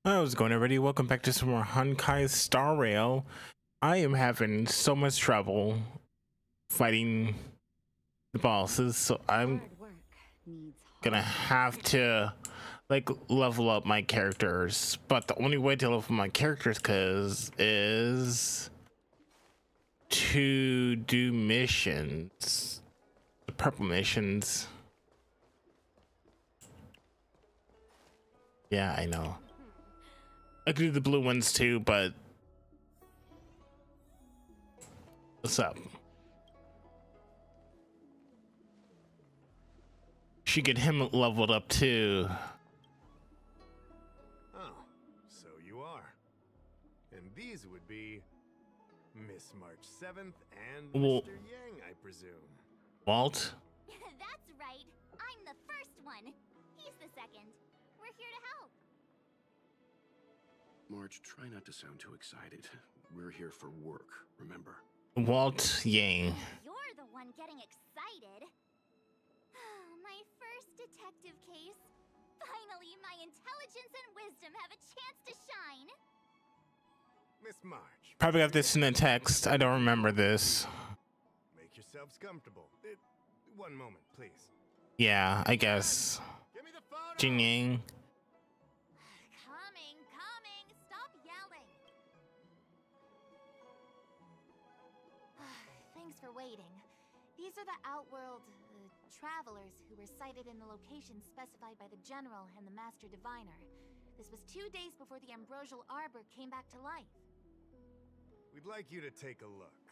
How's it going, everybody? Welcome back to some more Honkai Star Rail. I am having so much trouble fighting the bosses, so I'm gonna have to like level up my characters. But the only way to level up my characters is to do missions, the purple missions. Yeah, I know. I could do the blue ones too, but what's up? Should get him leveled up too. Oh, so you are. And these would be Miss March 7th and Mr. Yang, I presume. Walt? That's right. I'm the first one. He's the second. We're here to help. March, try not to sound too excited. We're here for work, remember? Walt Yang. You're the one getting excited. My first detective case. Finally, my intelligence and wisdom have a chance to shine. Miss March. Probably got this in the text. I don't remember this. Make yourselves comfortable. One moment, please. Yeah, I guess. Give me the photo. Jin Yang. Coming. Stop yelling. Thanks for waiting. These are the Outworld travelers who were sighted in the location specified by the General and the Master Diviner. This was 2 days before the Ambrosial Arbor came back to life. We'd like you to take a look.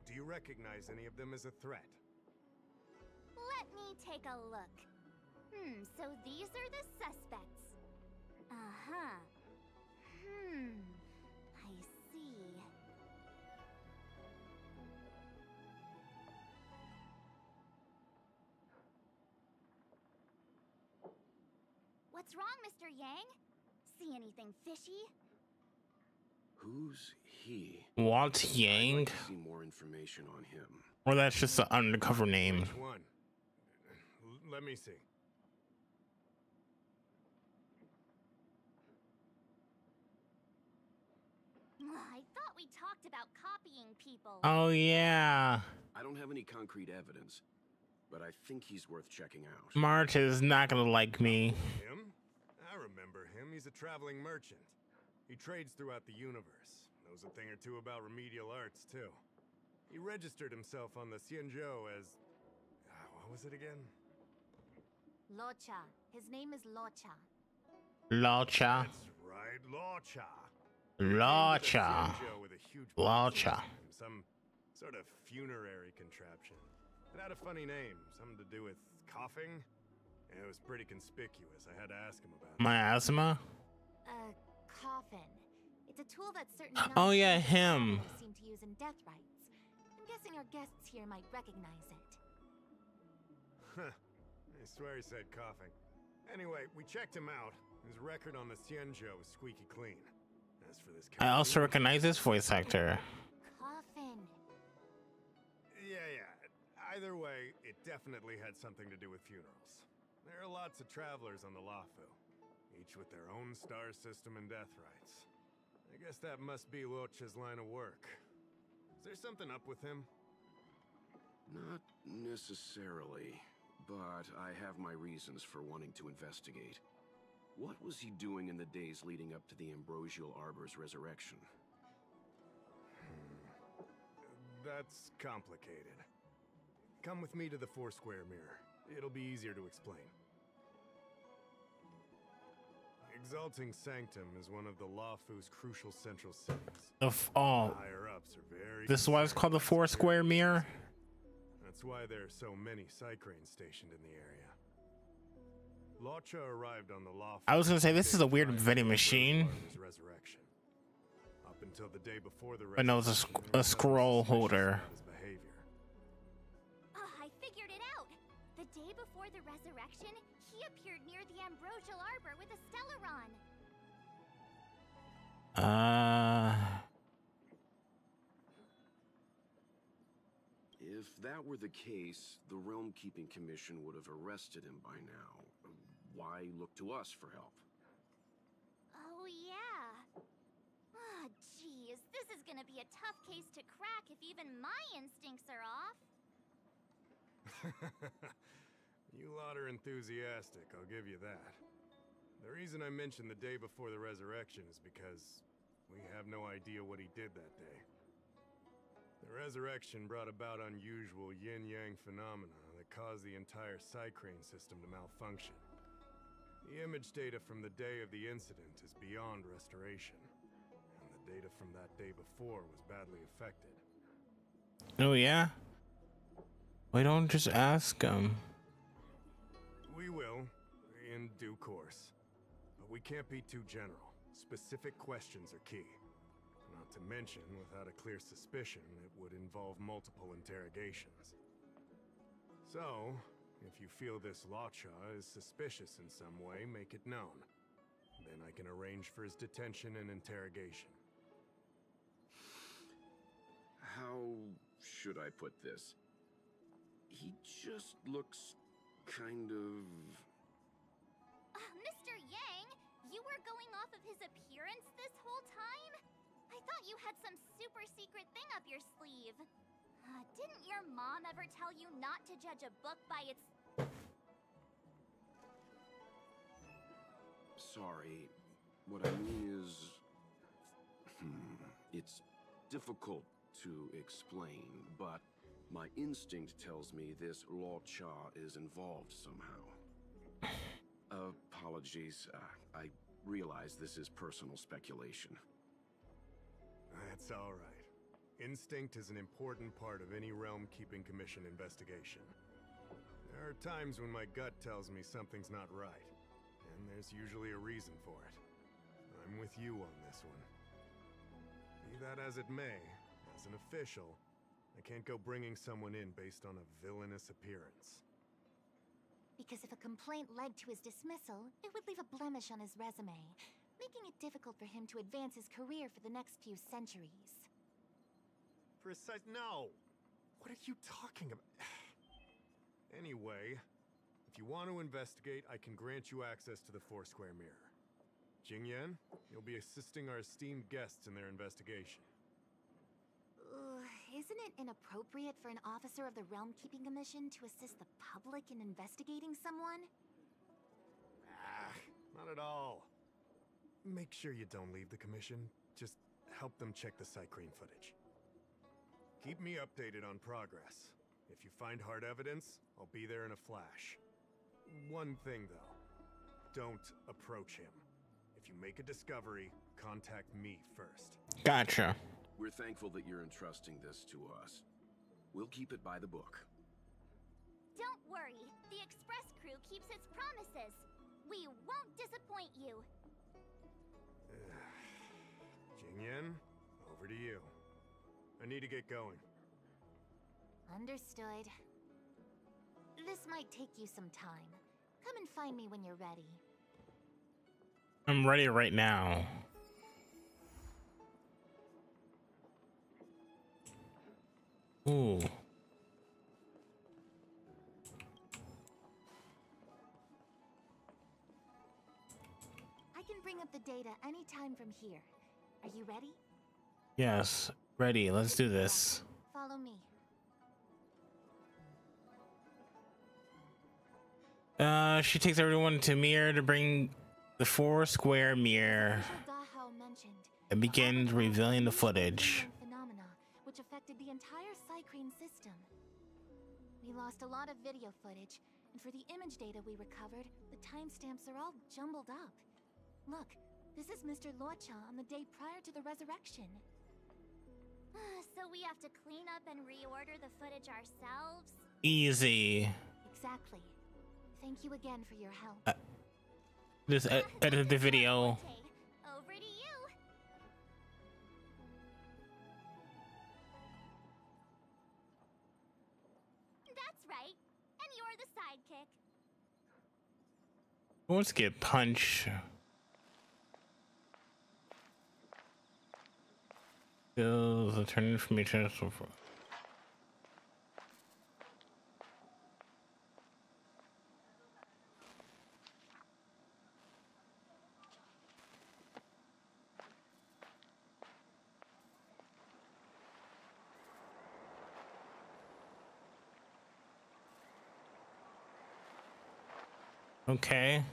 Do you recognize any of them as a threat? Let me take a look. So these are the suspects. Uh-huh. I see. What's wrong, Mr. Yang? See anything fishy? Who's he? Walt Yang? I'd like to see more information on him. Or that's just an undercover name. Which one? Let me see. I thought we talked about copying people. Oh yeah. I don't have any concrete evidence, but I think he's worth checking out. March is not gonna like me. Him? I remember him. He's a traveling merchant. He trades throughout the universe. Knows a thing or two about remedial arts, too. He registered himself on the Xianzhou as... what was it again? Locha. His name is Locha. Locha. That's right, Locha. Locha. Xianzhou with a huge Locha. some sort of funerary contraption. It had a funny name, something to do with coughing. And it was pretty conspicuous. I had to ask him about it. Miasma? Coffin. It's a tool that certain Oh yeah, him. seem to use in death rites. I'm guessing our guests here might recognize it. Huh. I swear he said coughing. Anyway, we checked him out. His record on the Xianzhou is squeaky clean. As for this I also recognize this voice actor. Coffin. Yeah. Either way, it definitely had something to do with funerals. There are lots of travelers on the Lafu, each with their own star system and death rites. I guess that must be Locha's line of work. Is there something up with him? Not necessarily, but I have my reasons for wanting to investigate. What was he doing in the days leading up to the Ambrosial Arbor's resurrection? That's complicated. Come with me to the Foursquare Mirror. It'll be easier to explain. Exalting Sanctum is one of the Lafu's crucial central cities. Higher-ups are very... This is why it's called the Foursquare Mirror? That's why there are so many Psycranes stationed in the area. Locha arrived on the Lafu... I was gonna say, this is a weird vending machine. Resurrection. Up until the day before the But no, it's a scroll holder. I figured it out. The day before the resurrection, he appeared near the Ambrosial Arbor with a Stellaron. If that were the case, the Realm Keeping Commission would have arrested him by now. Why look to us for help? Oh, This is gonna be a tough case to crack if even my instincts are off. You lot are enthusiastic, I'll give you that. The reason I mentioned the day before the resurrection is because we have no idea what he did that day. The resurrection brought about unusual yin-yang phenomena that caused the entire Psycrane system to malfunction. The image data from the day of the incident is beyond restoration, and the data from that day before was badly affected. Oh yeah? Why don't just ask him? We will, in due course. But we can't be too general. Specific questions are key. Not to mention, without a clear suspicion, it would involve multiple interrogations. So, if you feel this Lotcha is suspicious in some way, make it known. Then I can arrange for his detention and interrogation. How should I put this? He just looks kind of... Mr. Yang, you were going off of his appearance this whole time? I thought you had some super secret thing up your sleeve. Didn't your mom ever tell you not to judge a book by its... Sorry. What I mean is... It's difficult to explain, but my instinct tells me this Lotcha is involved somehow. Apologies. I realize this is personal speculation. That's all right. Instinct is an important part of any Realm Keeping Commission investigation. There are times when my gut tells me something's not right, and there's usually a reason for it. I'm with you on this one. Be that as it may, as an official, I can't go bringing someone in based on a villainous appearance. Because if a complaint led to his dismissal, it would leave a blemish on his resume, making it difficult for him to advance his career for the next few centuries. No! What are you talking about? Anyway, if you want to investigate, I can grant you access to the Foursquare Mirror. Jingyan, you'll be assisting our esteemed guests in their investigation. Isn't it inappropriate for an officer of the Realm Keeping Commission to assist the public in investigating someone? Not at all. Make sure you don't leave the commission. Just help them check the Psycrane footage. Keep me updated on progress. If you find hard evidence, I'll be there in a flash. One thing, though. Don't approach him. If you make a discovery, contact me first. Gotcha. We're thankful that you're entrusting this to us. We'll keep it by the book. Don't worry. The Express crew keeps its promises. We won't disappoint you. Jingyan, over to you. I need to get going. Understood. This might take you some time. Come and find me when you're ready. I'm ready right now. Ooh. I can bring up the data anytime from here. Are you ready? Yes, ready. Let's do this. Follow me. She takes everyone to mirror to bring the Foursquare Mirror and begins revealing the footage. Phenomena which affected the entire Psycrane system. We lost a lot of video footage, and for the image data we recovered, the timestamps are all jumbled up. Look, this is Mr. Lotcha on the day prior to the resurrection. So we have to clean up and reorder the footage ourselves? Easy. Exactly. Thank you again for your help. Just edit the video. Over to you. That's right. And you're the sidekick. Who wants to get punched? Skills, return information, so forth. Okay.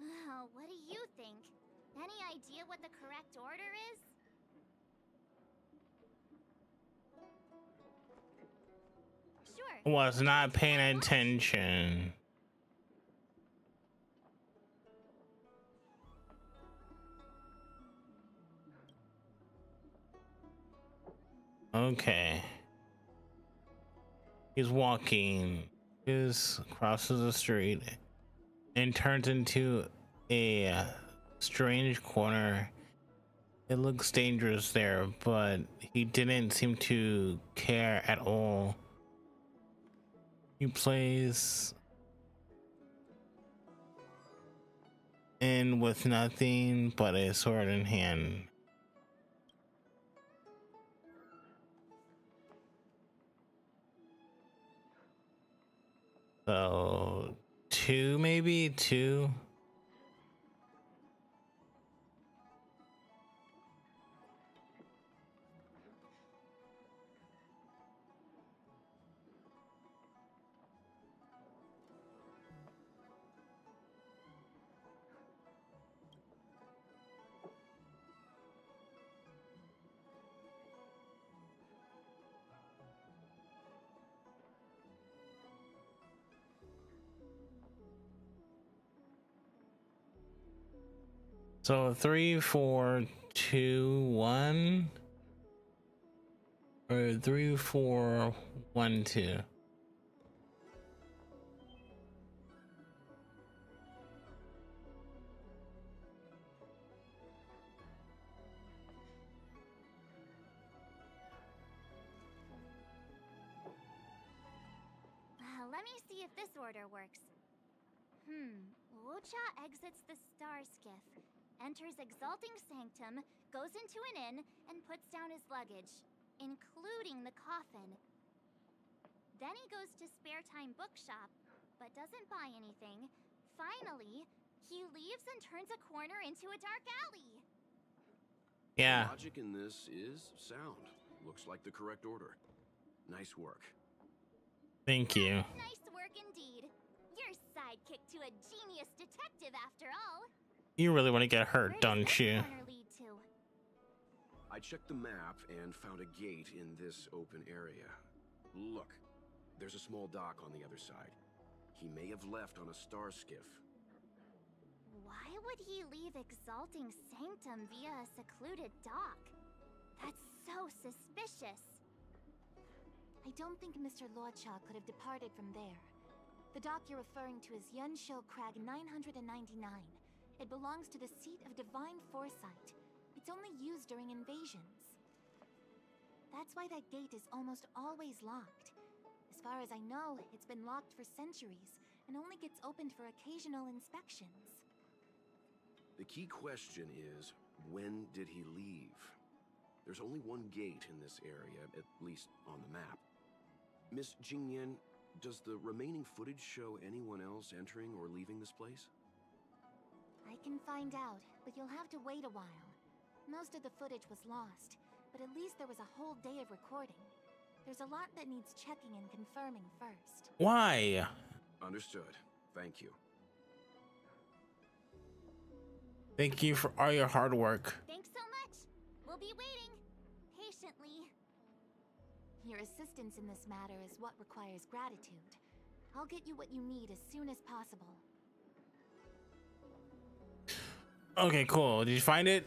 Oh, what do you think? Any idea what the correct order is? Sure. Was not paying attention. Okay. He's walking. He crosses the street and turns into a strange corner. It looks dangerous there, but he didn't seem to care at all. He plays in with nothing but a sword in hand. So, two, maybe? Two? So 3, 4, 2, 1, or 3, 4, 1, 2. Let me see if this order works. Lucha exits the star skiff, enters Exalting Sanctum, goes into an inn, and puts down his luggage, including the coffin. Then he goes to Spare Time Bookshop, but doesn't buy anything. Finally, he leaves and turns a corner into a dark alley. Yeah. The logic in this is sound. Looks like the correct order. Nice work. Thank you. Nice work indeed. You're sidekick to a genius detective after all. You really want to get hurt, don't you? Lead to? I checked the map and found a gate in this open area. Look, there's a small dock on the other side. He may have left on a star skiff. Why would he leave Exalting Sanctum via a secluded dock? That's so suspicious. I don't think Mr. Lucha could have departed from there. The dock you're referring to is Yunsho Crag 999. It belongs to the seat of divine foresight. It's only used during invasions. That's why that gate is almost always locked. As far as I know, it's been locked for centuries and only gets opened for occasional inspections. The key question is, when did he leave? There's only one gate in this area, at least on the map. Miss Jingyan, does the remaining footage show anyone else entering or leaving this place? I can find out, but you'll have to wait a while. Most of the footage was lost, but at least there was a whole day of recording. There's a lot that needs checking and confirming first. Why? Understood. Thank you. Thank you for all your hard work. Thanks so much. We'll be waiting patiently. Your assistance in this matter is what requires gratitude. I'll get you what you need as soon as possible. Okay, cool. Did you find it?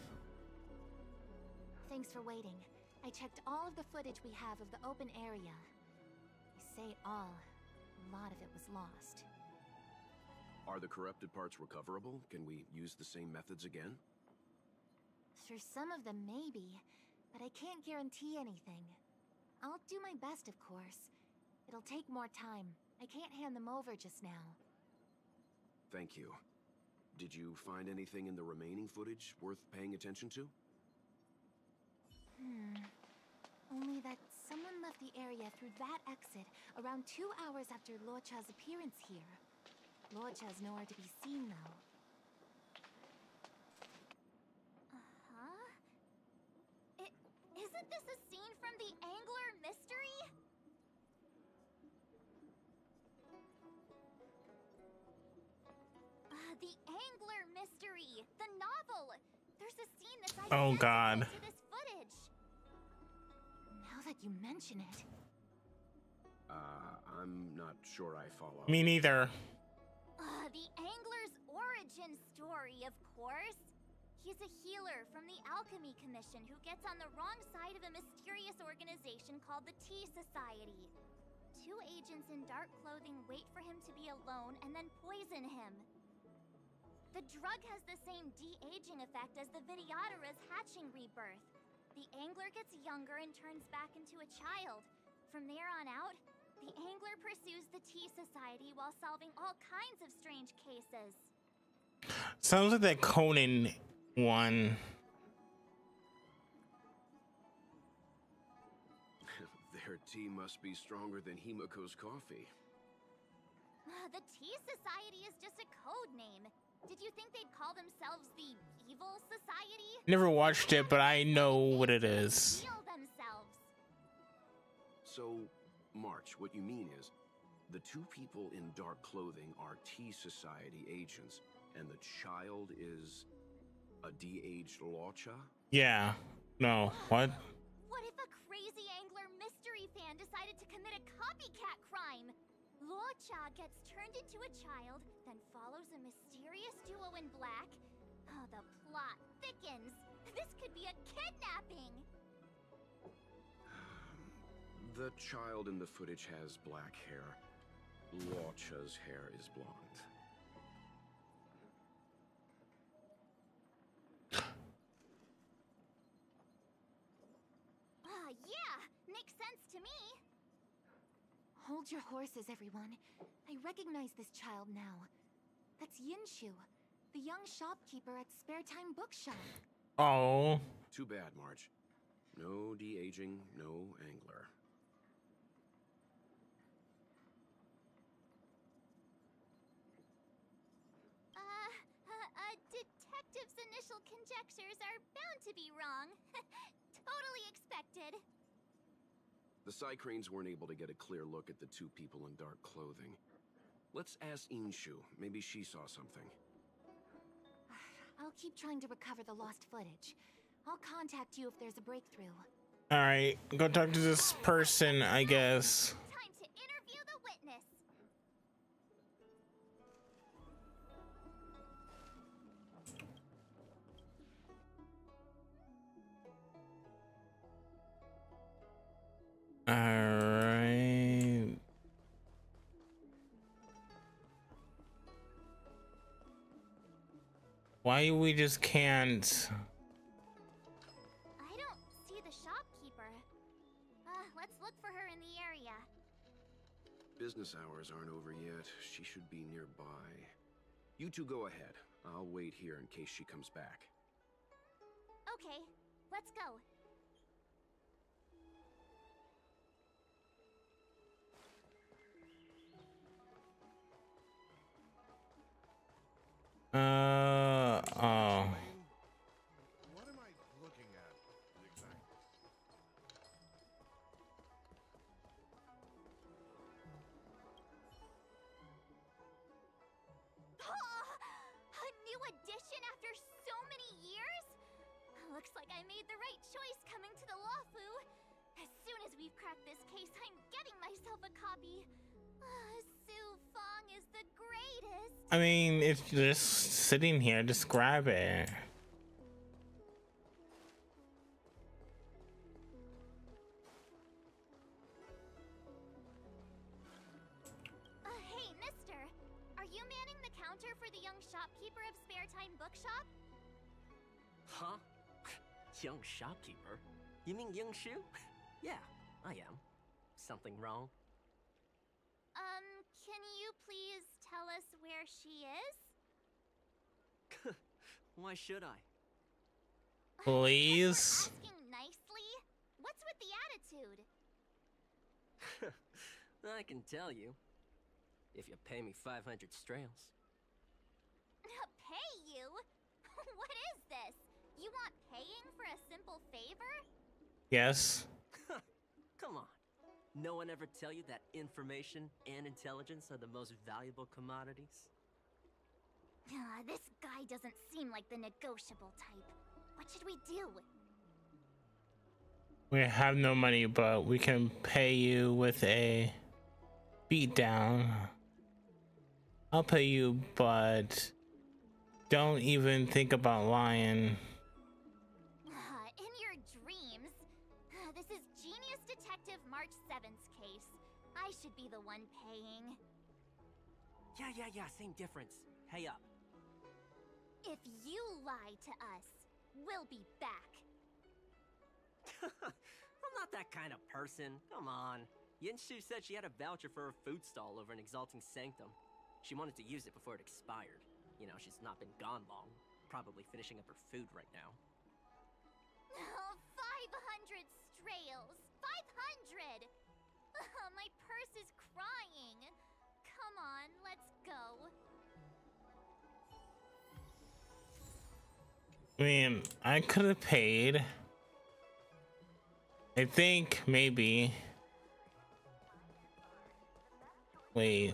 Thanks for waiting. I checked all of the footage we have of the open area. I say all. A lot of it was lost. Are the corrupted parts recoverable? Can we use the same methods again? For some of them, maybe. But I can't guarantee anything. I'll do my best, of course. It'll take more time. I can't hand them over just now. Thank you. Did you find anything in the remaining footage worth paying attention to? Only that someone left the area through that exit around 2 hours after Lucha's appearance here. Lucha's nowhere to be seen, though. Isn't this a scene from the Angler Mystery? Angler Mystery, the novel. There's a scene that's Oh, identical God. to this footage. Now that you mention it. I'm not sure I follow. Me neither. The Angler's origin story, of course. He's a healer from the Alchemy Commission who gets on the wrong side of a mysterious organization called the Tea Society. Two agents in dark clothing wait for him to be alone and then poison him. The drug has the same de-aging effect as the Videodara's hatching rebirth. The Angler gets younger and turns back into a child. From there on out, the Angler pursues the Tea Society while solving all kinds of strange cases. Sounds like that Conan one. Their tea must be stronger than Himiko's coffee. The Tea Society is just a code name. Did you think they'd call themselves the Evil Society? Never watched it, but I know what it is. Heal themselves. So, March, what you mean is, the two people in dark clothing are Tea Society agents, and the child is a de-aged Locha? Yeah. No. What? What if a crazy Angler mystery fan decided to commit a copycat crime? Locha gets turned into a child, then follows a mysterious duo in black. Oh, the plot thickens. This could be a kidnapping. The child in the footage has black hair. Locha's hair is blonde. Yeah, makes sense to me. Hold your horses, everyone. I recognize this child now. That's Yinshu, the young shopkeeper at Spare Time Bookshop. Oh. Too bad, Marge. No de-aging, no Angler. Detective's initial conjectures are bound to be wrong. Totally expected. The Psycranes weren't able to get a clear look at the two people in dark clothing. Let's ask Inshu. Maybe she saw something. I'll keep trying to recover the lost footage. I'll contact you if there's a breakthrough. All right. Go talk to this person, I guess. Time to interview the witness. All right. Why we just can't? I don't see the shopkeeper. Let's look for her in the area. Business hours aren't over yet. She should be nearby. You two go ahead. I'll wait here in case she comes back. Okay, let's go. Oh. What am I looking at exactly? A new addition after so many years? Looks like I made the right choice coming to the Lawfu. As soon as we've cracked this case, I'm getting myself a copy. Su Fong is the greatest. I mean, it's just sitting here. Just grab it. Hey, mister. Are you manning the counter for the young shopkeeper of Spare Time Bookshop? Huh? Young shopkeeper? You mean Youngshu? Yeah, I am. Something wrong? Can you please tell us where she is? Why should I? Please. Asking nicely? What's with the attitude? I can tell you. If you pay me 500 strails. Pay you? What is this? You want paying for a simple favor? Yes. Come on. No one ever tell you that information and intelligence are the most valuable commodities? This guy doesn't seem like the negotiable type. What should we do? We have no money, but we can pay you with a beatdown. I'll pay you, but don't even think about lying. In your dreams. This is Genius Detective March 7th's case. I should be the one paying. Yeah, same difference. Pay up. If you lie to us, we'll be back. I'm not that kind of person. Come on. Yinshu said she had a voucher for her food stall over in Exalting Sanctum. She wanted to use it before it expired. You know, she's not been gone long. Probably finishing up her food right now. Oh, 500 strails! 500! My purse is crying. Come on, let's go. I mean, I could have paid. I think maybe. Wait.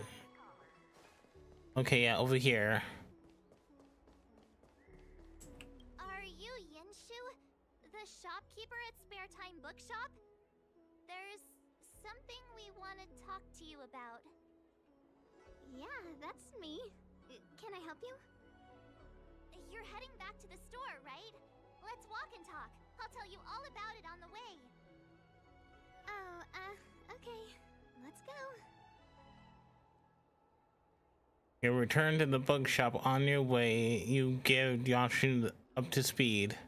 Okay, yeah, over here. Are you Yinshu? The shopkeeper at Spare Time Bookshop? There's something we want to talk to you about. Yeah, that's me. Can I help you? You're heading back to the store, right? Let's walk and talk. I'll tell you all about it on the way. Oh, okay. Let's go. You return to the bookshop. On your way, you give Yashin up to speed.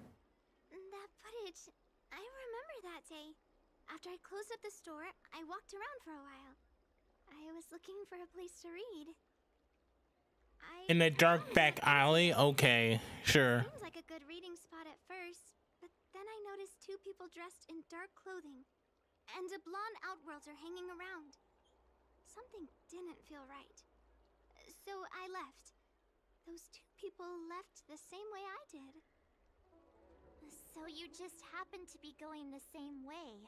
That footage, I remember that day. After I closed up the store, I walked around for a while. I was looking for a place to read. In the dark back alley? Okay, sure. Seemed like a good reading spot at first, but then I noticed two people dressed in dark clothing, and a blonde outworlder hanging around. Something didn't feel right. So I left. Those two people left the same way I did. So you just happened to be going the same way.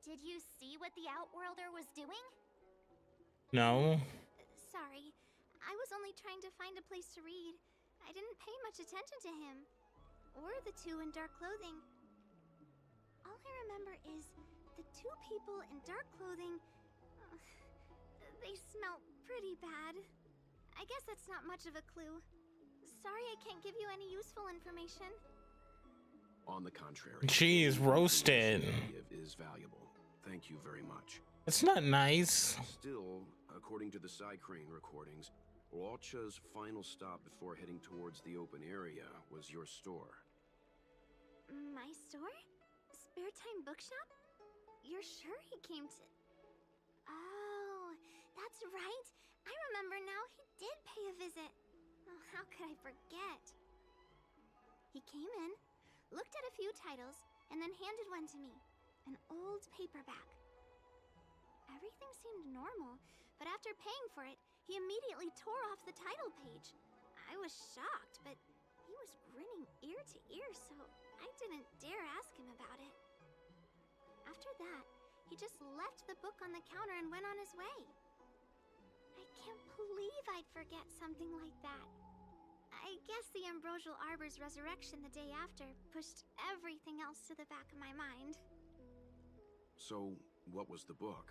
Did you see what the outworlder was doing? No. Sorry. I was only trying to find a place to read. I didn't pay much attention to him. Or the two in dark clothing. All I remember is the two people in dark clothing... they smell pretty bad. I guess that's not much of a clue. Sorry I can't give you any useful information. On the contrary, She is roasted. is valuable. Thank you very much. It's not nice. Still, according to the side crane recordings, Walcha's final stop before heading towards the open area was your store. My store? Spare Time Bookshop? You're sure he came to... Oh, that's right. I remember now, he did pay a visit. Oh, how could I forget? He came in, looked at a few titles, and then handed one to me. An old paperback. Everything seemed normal, but after paying for it, he immediately tore off the title page. I was shocked, but he was grinning ear to ear, so I didn't dare ask him about it. After that, he just left the book on the counter and went on his way. I can't believe I'd forget something like that. I guess the Ambrosial Arbor's resurrection the day after pushed everything else to the back of my mind. So, what was the book?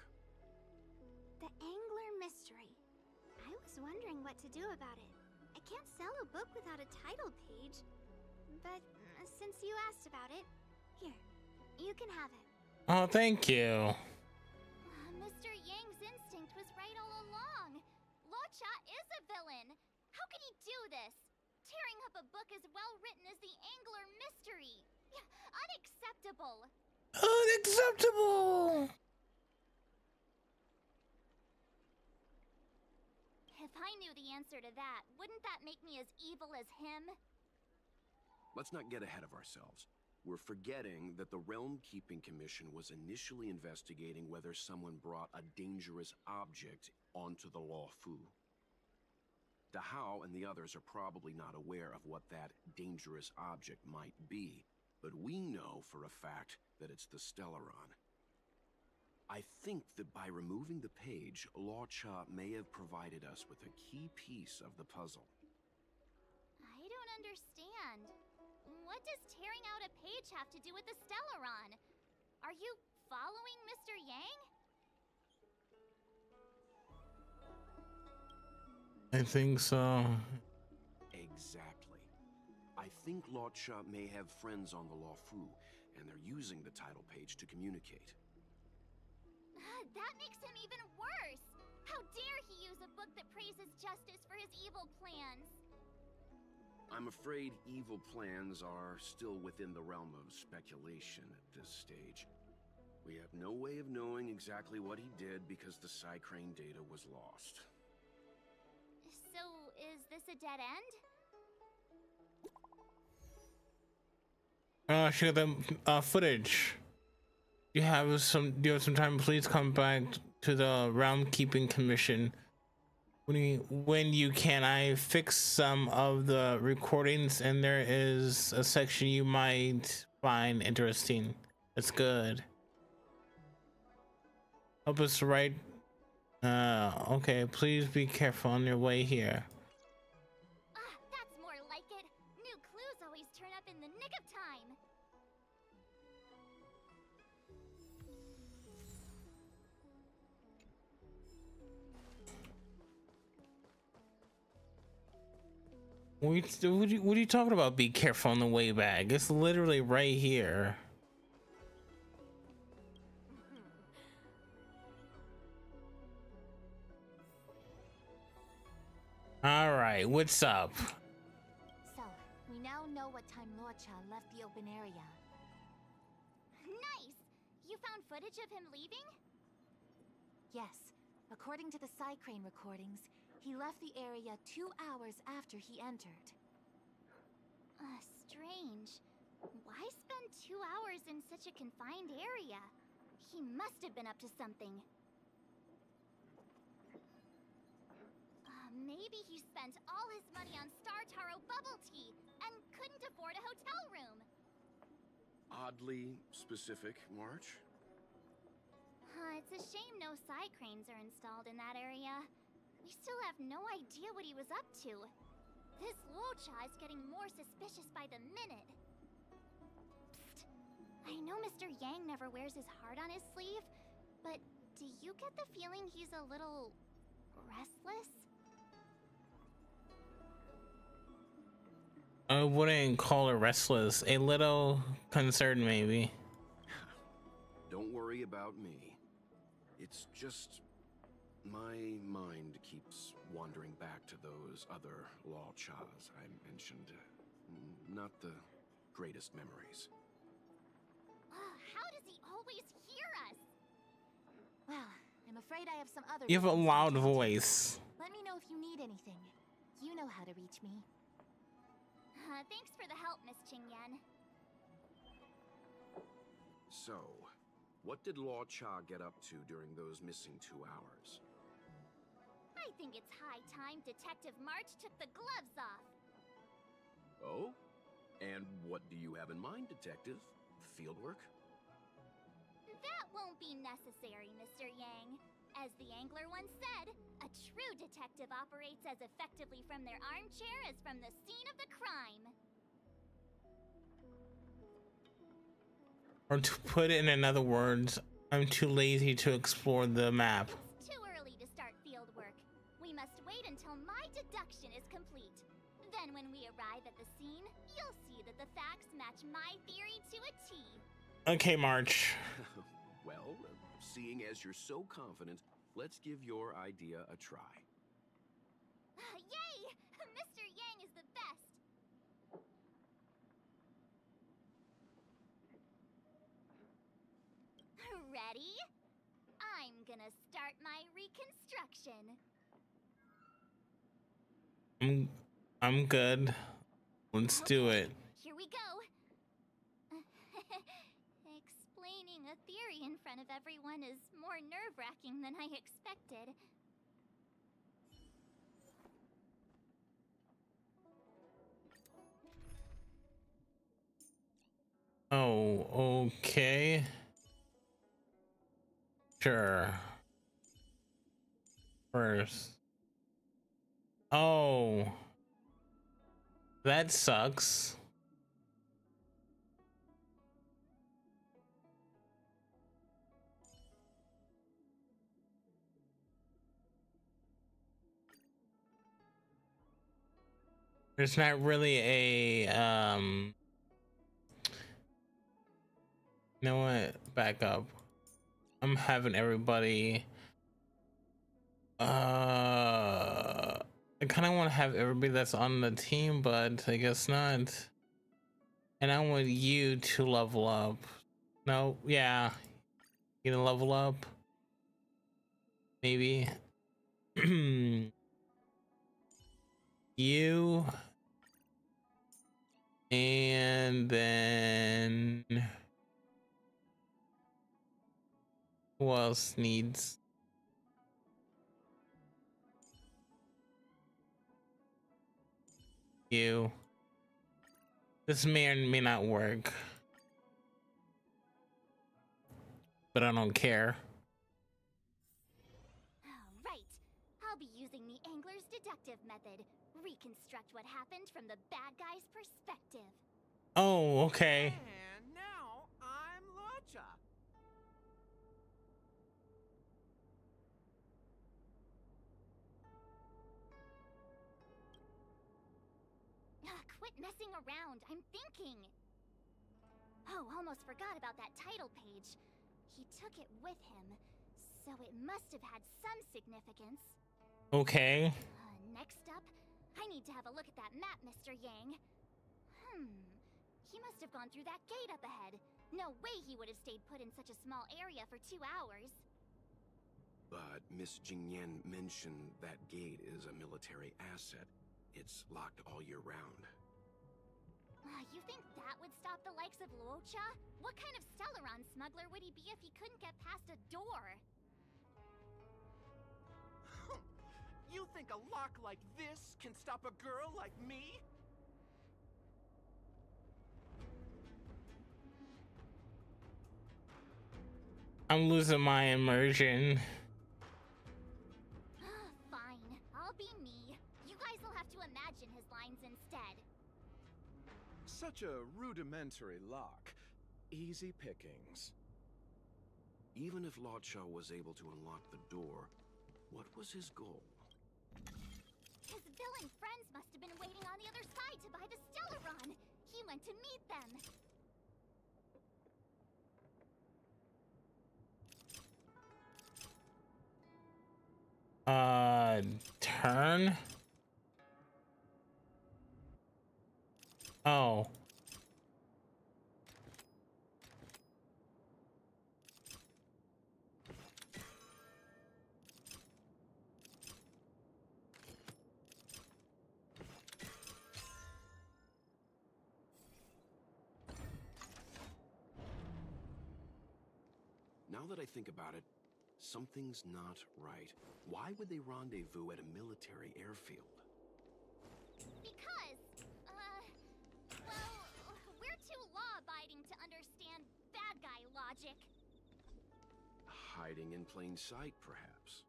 The Angler Mystery. I was wondering what to do about it. I can't sell a book without a title page. But since you asked about it, here, you can have it. Oh, thank you. Mr. Yang's instinct was right all along. Luocha is a villain. How could he do this? Tearing up a book as well written as the Angler Mystery. Unacceptable. Unacceptable. If I knew the answer to that, wouldn't that make me as evil as him? Let's not get ahead of ourselves. We're forgetting that the Realm Keeping Commission was initially investigating whether someone brought a dangerous object onto the Luofu. Dahao and the others are probably not aware of what that dangerous object might be, but we know for a fact that it's the Stellaron. I think that by removing the page, Luocha may have provided us with a key piece of the puzzle. understand. What does tearing out a page have to do with the Stellaron? Are you following Mr. Yang? I think so. Exactly. I think Lotcha may have friends on the Luofu, and they're using the title page to communicate. That makes him even worse! How dare he use a book that praises justice for his evil plans? I'm afraid evil plans are still within the realm of speculation at this stage. We have no way of knowing exactly what he did because the Psycrane data was lost. So, is this a dead end? Show them footage. Do you have some time? Please come back to the Realm Keeping Commission when you can. I fixed some of the recordings, and there is a section you might find interesting. It's good. Help us write. Okay. Please be careful on your way here. That's more like it. New clues always turn up in the nick of time. What are you talking about? Be careful on the way back. It's literally right here. All right, what's up? So, we now know what time Lorcha left the open area. Nice! You found footage of him leaving? Yes. According to the Psycrane recordings, he left the area 2 hours after he entered. Strange. Why spend 2 hours in such a confined area? He must have been up to something. Maybe he spent all his money on Star Taro bubble tea and couldn't afford a hotel room. Oddly specific, March. It's a shame no Psycranes are installed in that area. We still have no idea what he was up to. This Luocha is getting more suspicious by the minute. Psst. I know Mr. Yang never wears his heart on his sleeve, but do you get the feeling he's a little restless? I wouldn't call her restless. A little concerned, maybe. Don't worry about me. It's just my mind keeps wandering back to those other Luochas I mentioned. Not the greatest memories. How does he always hear us? Well, I'm afraid I have some other. You have a business to loud attend to. voice. Let me know if you need anything. You know how to reach me. Thanks for the help, Miss Qingyan. So, what did Luocha get up to during those missing 2 hours? I think it's high time Detective March took the gloves off. Oh? And what do you have in mind, Detective? Fieldwork? That won't be necessary, Mr. Yang. As the angler once said, a true detective operates as effectively from their armchair as from the scene of the crime. Or to put it in other words, I'm too lazy to explore the map. It's too early to start field work. We must wait until my deduction is complete. Then when we arrive at the scene, you'll see that the facts match my theory to a T. Okay, March. Well, seeing as you're so confident, let's give your idea a try. Yay! Mr. Yang is the best! Ready? I'm gonna start my reconstruction. I'm good. Let's do it. Here we go. Explaining a theory in front of everyone is more nerve-wracking than I expected. Oh, okay. Sure. First. Oh. That sucks. There's not really a you know what? Back up. I'm having everybody I kind of want to have everybody that's on the team, but I guess not. And I want you to level up. No, yeah. You gonna level up? Maybe. You. And then who else needs? You. This may or may not work, but I don't care. Right. I'll be using the angler's deductive method. Reconstruct what happened from the bad guy's perspective. Oh, okay. And now I'm Locha. Quit messing around. I'm thinking. Oh, almost forgot about that title page. He took it with him, so it must have had some significance. Okay. Next up, I need to have a look at that map, Mr. Yang. He must have gone through that gate up ahead. No way he would have stayed put in such a small area for 2 hours. But Miss Jingyan mentioned that gate is a military asset. It's locked all year round. You think that would stop the likes of Luocha? What kind of Stellaron smuggler would he be if he couldn't get past a door? You think a lock like this can stop a girl like me? I'm losing my immersion. Fine, I'll be me. You guys will have to imagine his lines instead. Such a rudimentary lock. Easy pickings. Even if Locha was able to unlock the door, what was his goal? His villain friends must have been waiting on the other side to buy the Stellaron. He went to meet them. Turn? Oh. Now that I think about it, something's not right. Why would they rendezvous at a military airfield? Because, well, we're too law-abiding to understand bad guy logic. Hiding in plain sight, perhaps.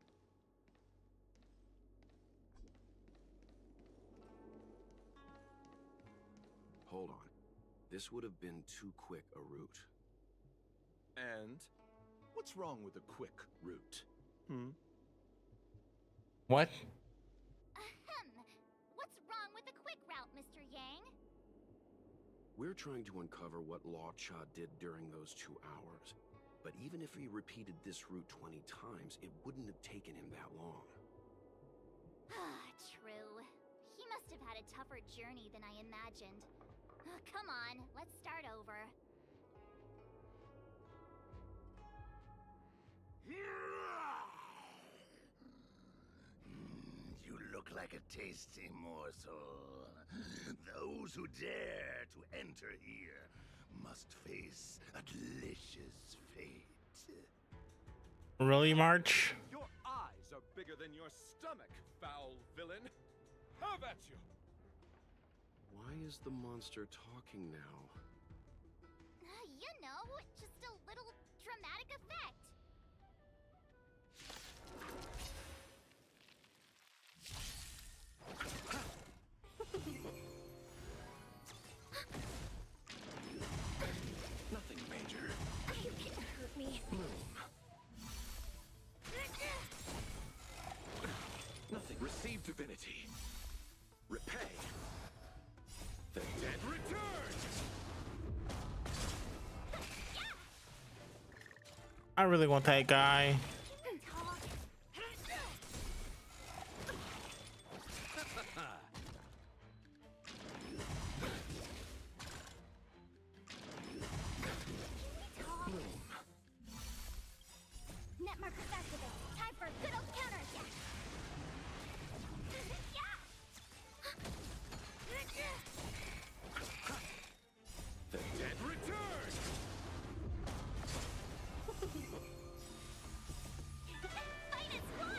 Hold on. This would have been too quick a route. And what's wrong with a quick route? What? What's wrong with the quick route, Mr. Yang? We're trying to uncover what Locha did during those 2 hours. But even if he repeated this route 20 times, it wouldn't have taken him that long. True. He must have had a tougher journey than I imagined. Come on, let's start over. You look like a tasty morsel. Those who dare to enter here must face a delicious fate. Really, March? Your eyes are bigger than your stomach, foul villain. Have at you! Why is the monster talking now? You know, just a little dramatic effect. Receive divinity. Repay. The dead return. I really want that guy. Net markers activated. Time for a good old counter attack. The dead return. Fight is won.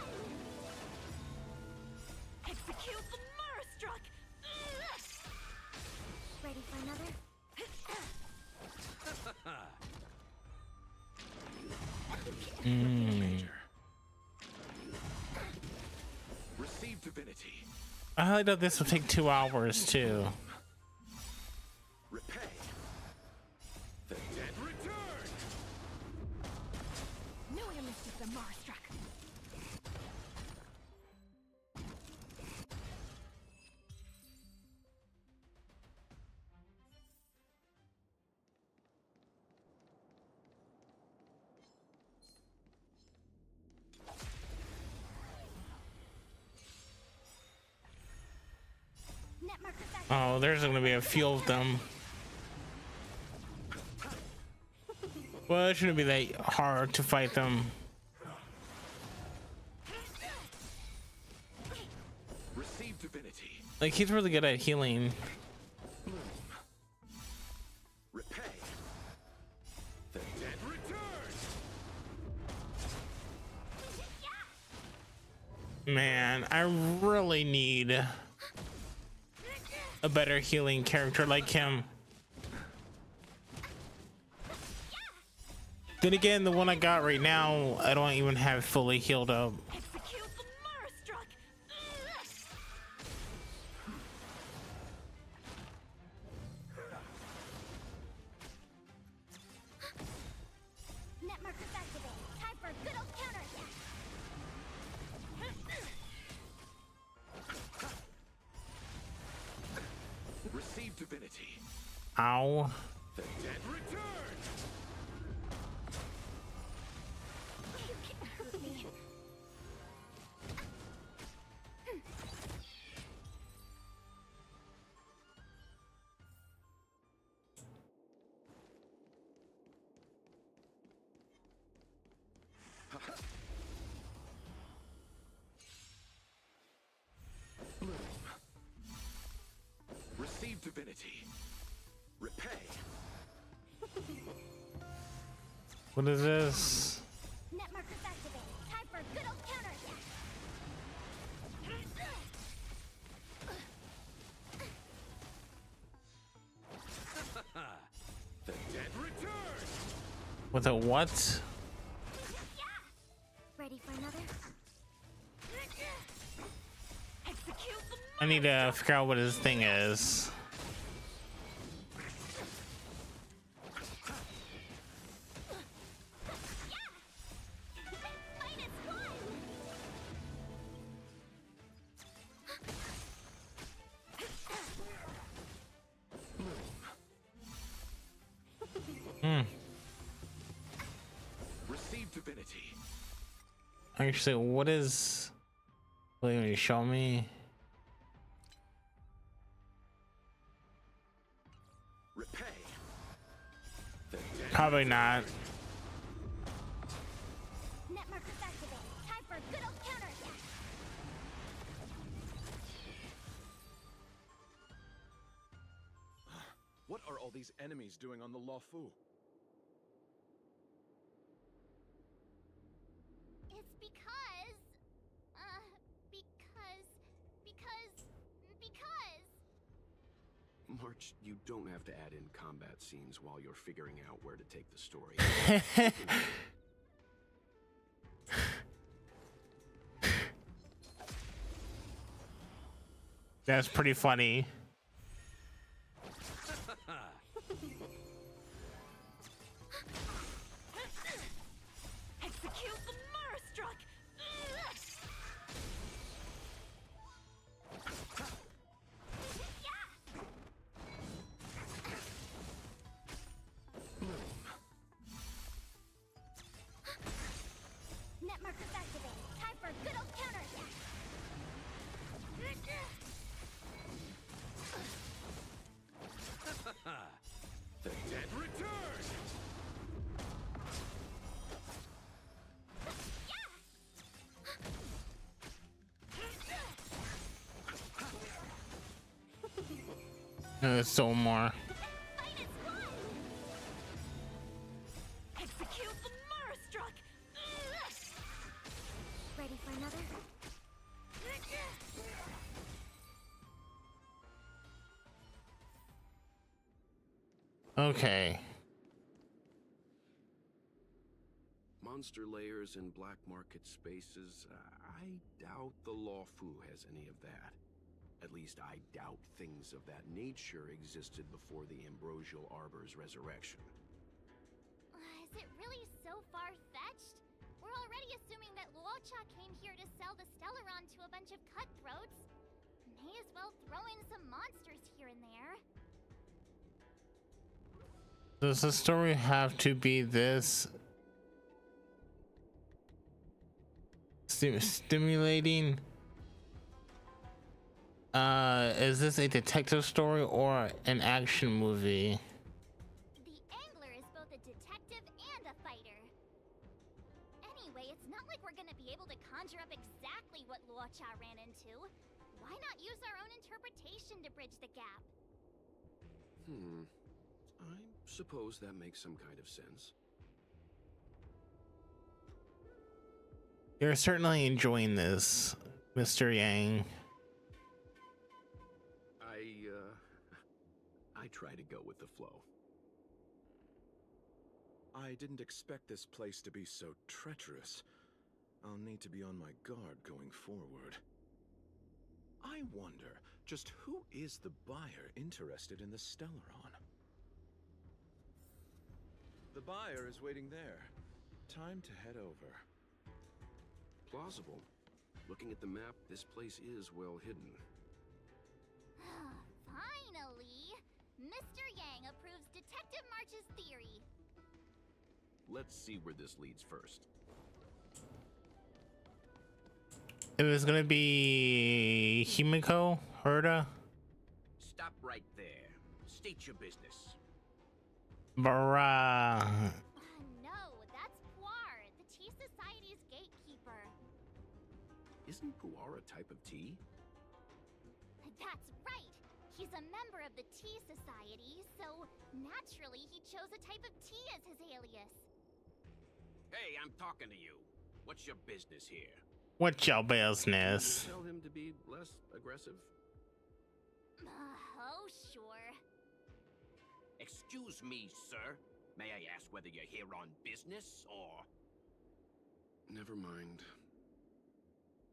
Execute the Murstruck. Ready for another? Receive divinity. I thought this would take 2 hours too. Repay. The dead return. No image of the Murstruck. Net markers activated. Oh, there's gonna be a few of them. Well, it shouldn't be that hard to fight them. Receive divinity. Like, he's really good at healing. Repay. The dead return. Man, I really need a better healing character like him. Then again, the one I got right now, I don't even have fully healed up. Execute the Murstruck. Net markers activated. Time for a good old counter attack. Receive divinity. Ow. The dead return. You can't hurt me. Receive divinity. Repay. What is this? Net markers activated. Time for a good old counter attack. The dead return. With a what? Ready for another? Execute the I need to figure out what his thing is. fight is won. Receive divinity. Actually, what is... Will you show me? Repay. The dead Probably not. Net markers activated. Time for a good old counter attack. What are all these enemies doing on the Lawfu? It's because March, you don't have to add in combat scenes while you're figuring out where to take the story. That's pretty funny. execute the Murstruck. So more. Execute the Murstruck! Ready for another? Okay. Monster layers and black market spaces. I doubt the Lawfu has any of that. At least I doubt things of that nature existed before the Ambrosial Arbor's resurrection. Is it really so far-fetched? We're already assuming that Luocha came here to sell the Stellaron to a bunch of cutthroats. May as well throw in some monsters here and there. Does the story have to be this stimulating? Is this a detective story or an action movie? The Angler is both a detective and a fighter. Anyway, it's not like we're gonna be able to conjure up exactly what Luocha ran into. Why not use our own interpretation to bridge the gap? I suppose that makes some kind of sense. You're certainly enjoying this, Mr. Yang. I try to go with the flow. I didn't expect this place to be so treacherous. I'll need to be on my guard going forward. I wonder, just who is the buyer interested in the Stellaron? The buyer is waiting there. Time to head over. Plausible. Looking at the map, this place is well hidden. Finally! Mr. Yang approves Detective March's theory. Let's see where this leads first. It was gonna be Himiko Herda. Stop right there. State your business. Bruh. No, that's Puar, the Tea Society's gatekeeper. Isn't Puar a type of tea? That's right! He's a member of the Tea Society, so naturally he chose a type of tea as his alias. Hey, I'm talking to you. What's your business here? What's your business? Tell him to be less aggressive. Oh, sure. Excuse me, sir. May I ask whether you're here on business, or... Never mind.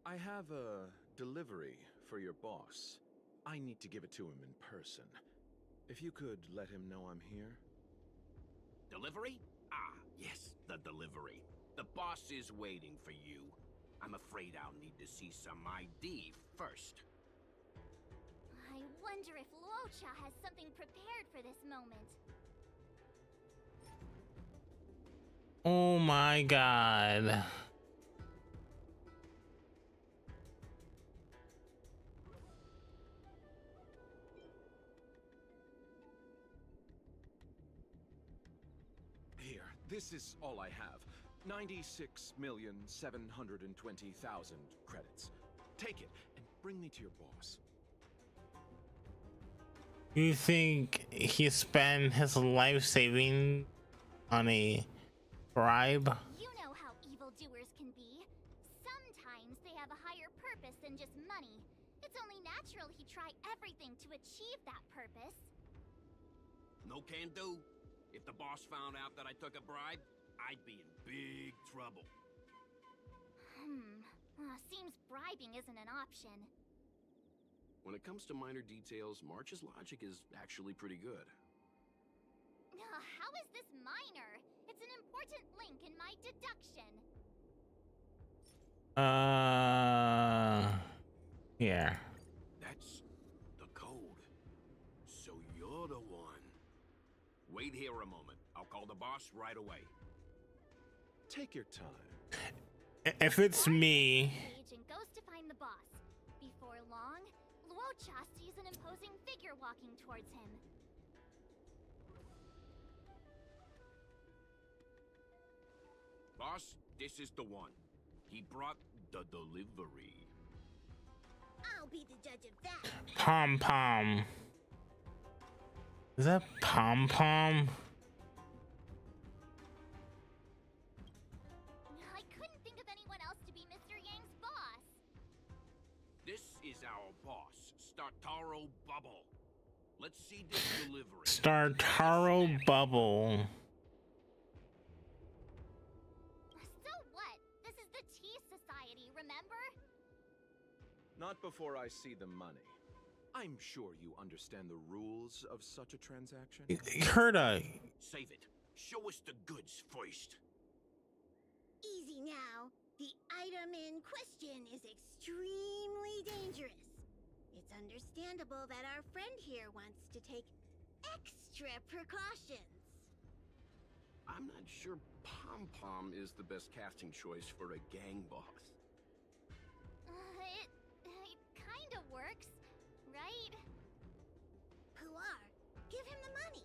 I have a delivery for your boss. I need to give it to him in person. If you could let him know I'm here. Delivery? Ah, yes, the delivery. The boss is waiting for you. I'm afraid I'll need to see some ID first. I wonder if Luocha has something prepared for this moment. Oh my god. Here, this is all I have. 96,720,000 credits. Take it and bring me to your boss. You think he spent his life saving on a bribe? You know how evildoers can be. Sometimes they have a higher purpose than just money. It's only natural he'd try everything to achieve that purpose. No can do. If the boss found out that I took a bribe, I'd be in big trouble. Seems bribing isn't an option. When it comes to minor details, March's logic is actually pretty good. How is this minor? It's an important link in my deduction. Yeah. That's the code. So you're the one. Wait here a moment. I'll call the boss right away. Take your time. If it's me, And goes to find the boss. Before long, Luocha sees an imposing figure walking towards him. Boss, this is the one. He brought the delivery. I'll be the judge of that. pom pom. Is that Pom Pom? I couldn't think of anyone else to be Mr. Yang's boss. This is our boss, Startaro Bubble. Let's see this delivery. Startaro Bubble. So what? This is the Tea Society, remember? Not before I see the money. I'm sure you understand the rules of such a transaction. Herda. Save it. Show us the goods first. Easy now. The item in question is extremely dangerous. It's understandable that our friend here wants to take extra precautions. I'm not sure Pom Pom is the best casting choice for a gang boss. It kind of works, right? Puar, give him the money.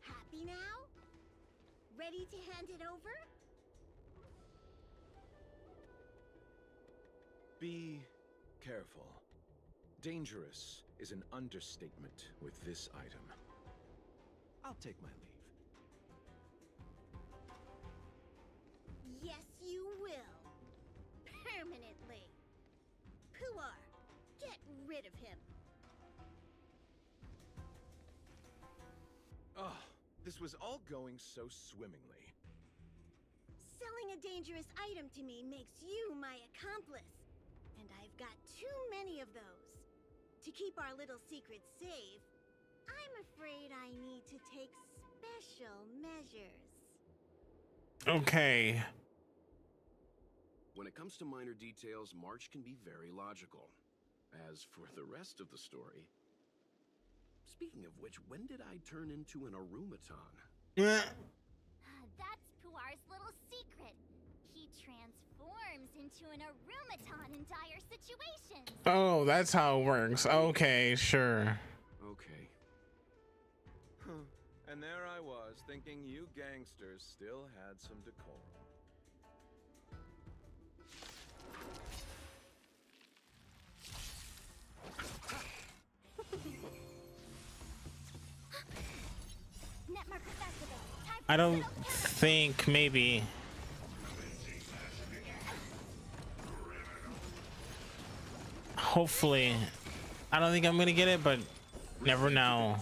Happy now? Ready to hand it over? Be careful. Dangerous is an understatement with this item. I'll take my leave. Yes, you will. Permanently. Puar, get rid of him. Oh, this was all going so swimmingly. Selling a dangerous item to me makes you my accomplice. And I've got too many of those. To keep our little secret safe, I'm afraid I need to take special measures. Okay. When it comes to minor details, March can be very logical. As for the rest of the story... Speaking of which, when did I turn into an Arumaton? That's Puar's little secret. He transforms into an Arumaton in dire situations. Oh, that's how it works. Okay, sure. Okay. Huh. And there I was, thinking you gangsters still had some decorum. I don't think, maybe. Hopefully. I don't think I'm gonna get it, but never know.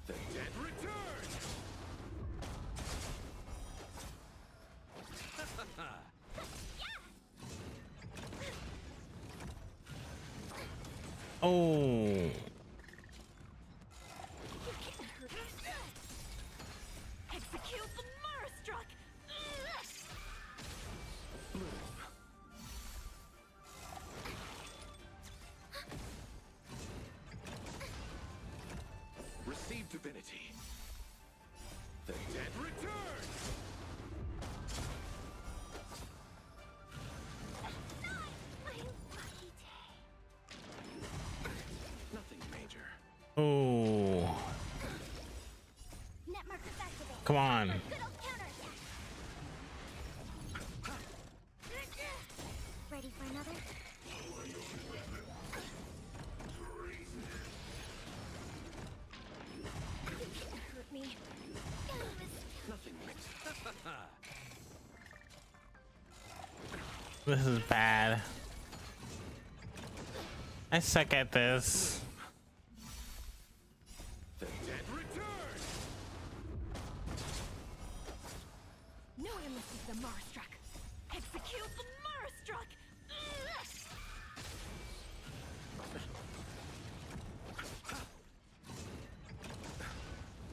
The dead return! Oh. Execute the Marastruck! Receive divinity. The dead return! Nothing major. Oh. Come on. Ready for another? Hurt me. Nothing major. This is bad. I suck at this. The dead return! No one misses the Marastruck. Execute the Marastruck!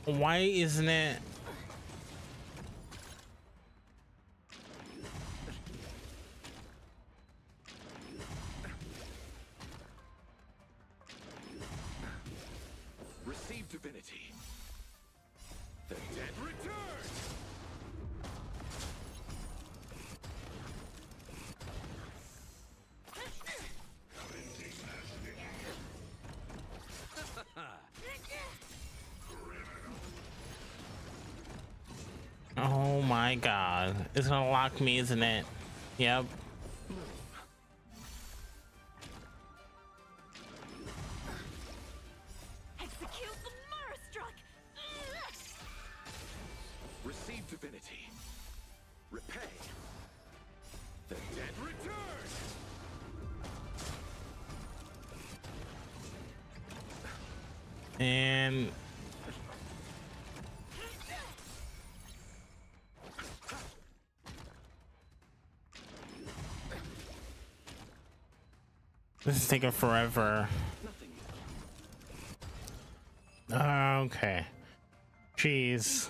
Why isn't it? Receive divinity. The dead return! Oh my god. It's gonna lock me, isn't it? Yep. Execute And this is taking forever. Okay. Jeez.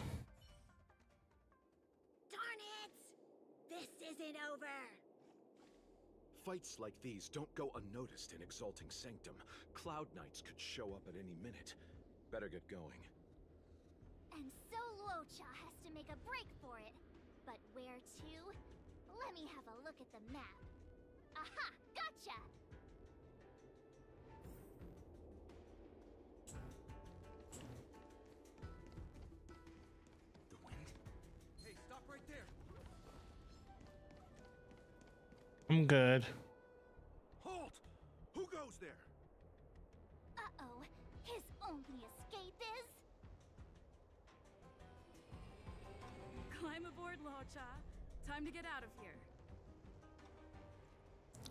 Darn it! This isn't over. Fights like these don't go unnoticed in Exalting Sanctum. Cloud Knights could show up at any minute. Better get going. And so Luocha has to make a break for it. But where to? Let me have a look at the map. Aha! Gotcha! The wind? Hey, stop right there! I'm good. Halt! Who goes there? Uh-oh. His only escape is... Climb aboard, Luocha. Time to get out of here.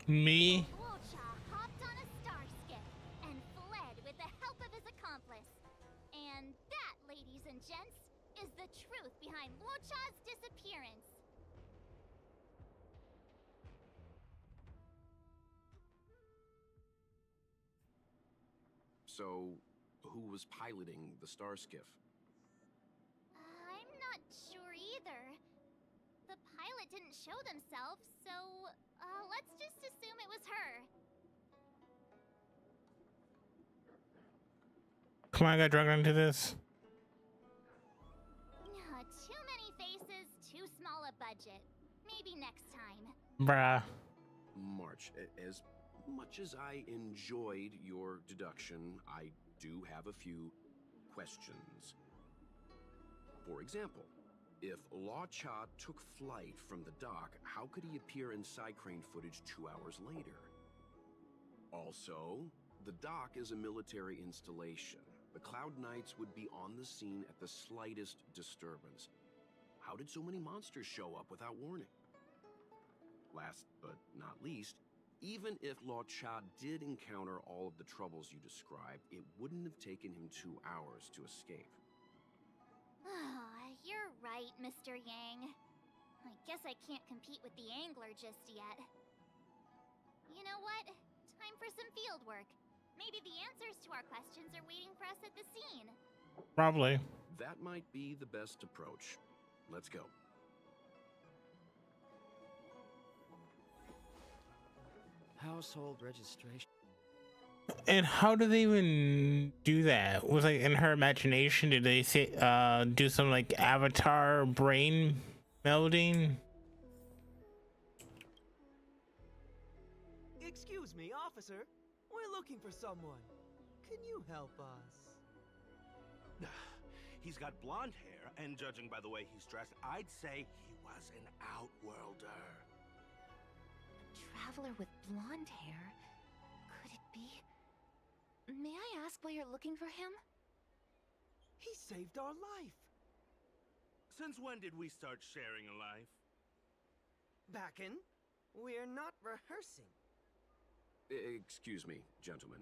Me? Luocha hopped on a star skiff and fled with the help of his accomplice. And that, ladies and gents, is the truth behind Luocha's disappearance. So, who was piloting the star skiff? I'm not sure either. The pilot didn't show themselves, so let's just assume it was her. Come on, I got dragged into this. Too many faces, too small a budget. Maybe next time. Bruh. March, as much as I enjoyed your deduction, I do have a few questions. For example, if Luocha took flight from the dock, how could he appear in side crane footage 2 hours later? Also, the dock is a military installation. The Cloud Knights would be on the scene at the slightest disturbance. How did so many monsters show up without warning? Last but not least, even if Luocha did encounter all of the troubles you described, it wouldn't have taken him 2 hours to escape. You're right, Mr. Yang. I guess I can't compete with the angler just yet. You know what? Time for some field work. Maybe the answers to our questions are waiting for us at the scene. Probably. That might be the best approach. Let's go. Household registration. And how do they even do that? Was like in her imagination, did they say do some like avatar brain melding? Excuse me, officer. We're looking for someone. Can you help us? He's got blonde hair, and judging by the way he's dressed, I'd say he was an outworlder. A traveler with blonde hair? Could it be? May I ask why you're looking for him? He saved our life. Since when did we start sharing a life? Backen, we're not rehearsing. Excuse me, gentlemen.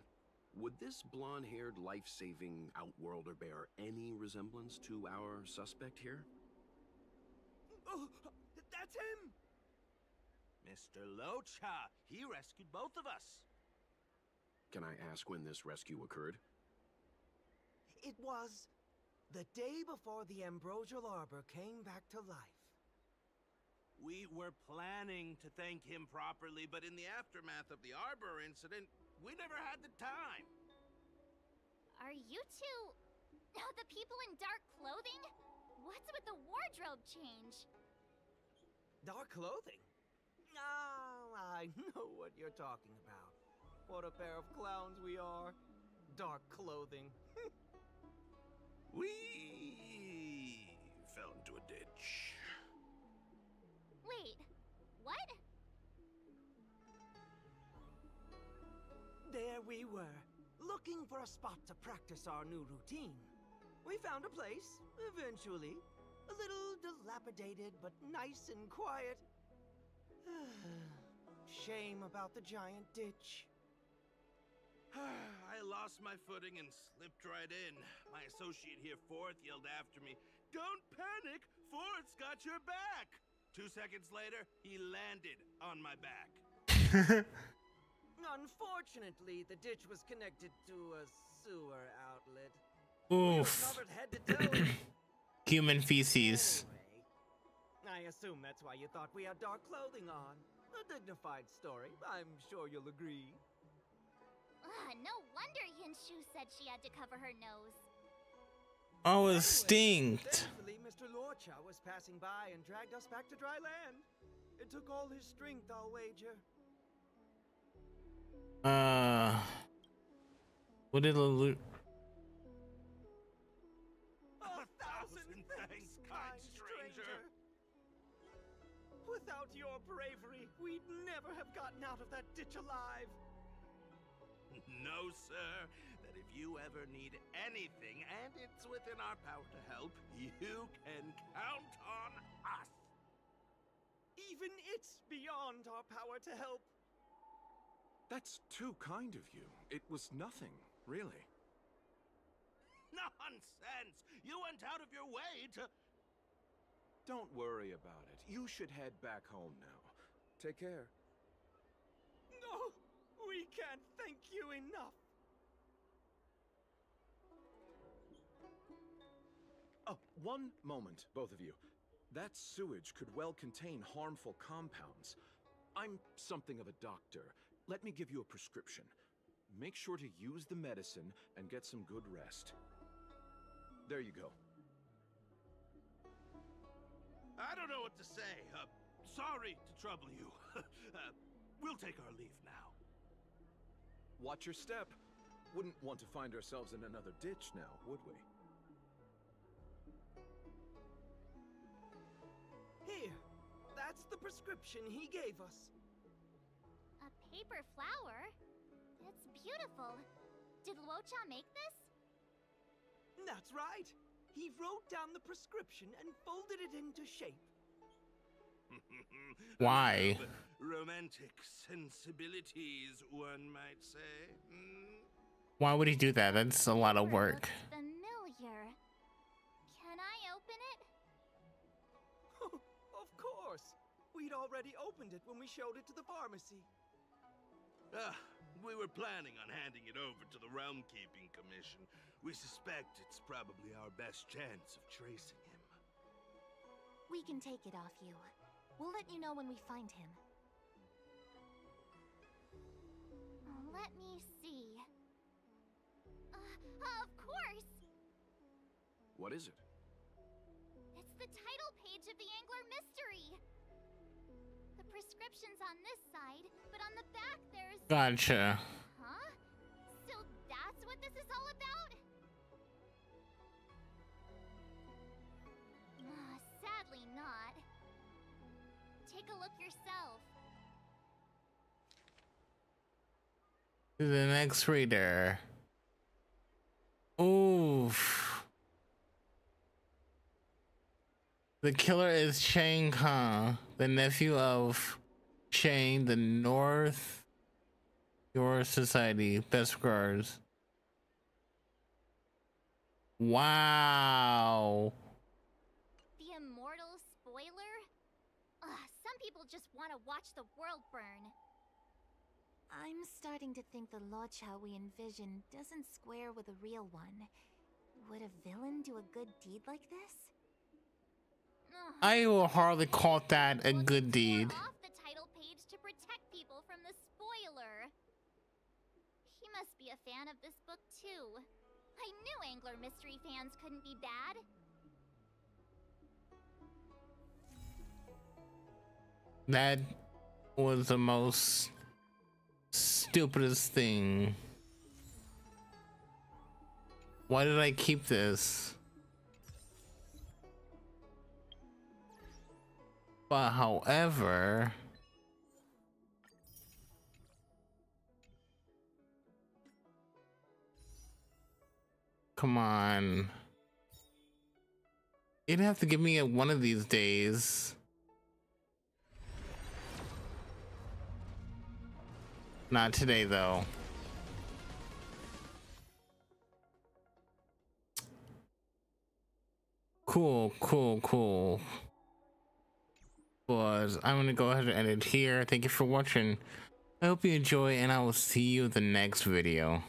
Would this blonde-haired, life-saving outworlder bear any resemblance to our suspect here? Oh, that's him! Mr. Luocha, he rescued both of us. Can I ask when this rescue occurred? It was the day before the Ambrosial Arbor came back to life. We were planning to thank him properly, but in the aftermath of the Arbor incident, we never had the time. Are you two... the people in dark clothing? What's with the wardrobe change? Dark clothing? Oh, I know what you're talking about. What a pair of clowns we are. Dark clothing. We fell into a ditch. Wait, what? There we were, looking for a spot to practice our new routine. We found a place, eventually. A little dilapidated, but nice and quiet. Shame about the giant ditch. I lost my footing and slipped right in. My associate here, Fourth, yelled after me, "Don't panic! Fourth's got your back!" 2 seconds later, he landed on my back. Unfortunately, the ditch was connected to a sewer outlet. Oof. Covered head to toe. Human feces. Anyway, I assume that's why you thought we had dark clothing on. A dignified story. I'm sure you'll agree. No wonder Yinshu said she had to cover her nose. Oh, it stinks. Thankfully, Mr. Lorcha was passing by and dragged us back to dry land. It took all his strength, I'll wager. What did loot? 1,000 thanks, kind stranger. Without your bravery, we'd never have gotten out of that ditch alive. No, sir. That if you ever need anything, and it's within our power to help, you can count on us. Even it's beyond our power to help. That's too kind of you. It was nothing, really. Nonsense! You went out of your way to... Don't worry about it. You should head back home now. Take care. No, we can't thank you enough. Oh, one moment, both of you. That sewage could well contain harmful compounds. I'm something of a doctor. Let me give you a prescription. Make sure to use the medicine and get some good rest. There you go. I don't know what to say. Sorry to trouble you. We'll take our leave now. Watch your step. Wouldn't want to find ourselves in another ditch now, would we? Here, that's the prescription he gave us. A paper flower? It's beautiful. Did Luocha make this? That's right. He wrote down the prescription and folded it into shape. Why? Romantic sensibilities, one might say. Why would he do that? That's a lot of work. Familiar. Can I open it? Of course. We'd already opened it when we showed it to the pharmacy. We were planning on handing it over to the Realm Keeping Commission. We suspect it's probably our best chance of tracing him. We can take it off you. We'll let you know when we find him. Let me see. Of course! What is it? It's the title page of the Angler Mystery! The prescription's on this side, but on the back there's... Gotcha. Huh? So that's what this is all about? Sadly not. Take a look yourself. To the next reader. Oof. The killer is Chang Kang, the nephew of Chang, the North Your Society. Best regards. Wow. The immortal spoiler? Some people just want to watch the world burn. I'm starting to think the Luocha we envision doesn't square with a real one. Would a villain do a good deed like this? I will hardly call that a good deed. Off the title page to protect people from the spoiler. He must be a fan of this book too. I knew Angler Mystery fans couldn't be bad. That was the most stupidest thing. Why did I keep this? But however, come on. You'd have to give me it one of these days. Not today, though. Cool. But I'm gonna go ahead and end it here. Thank you for watching. I hope you enjoy, and I will see you in the next video.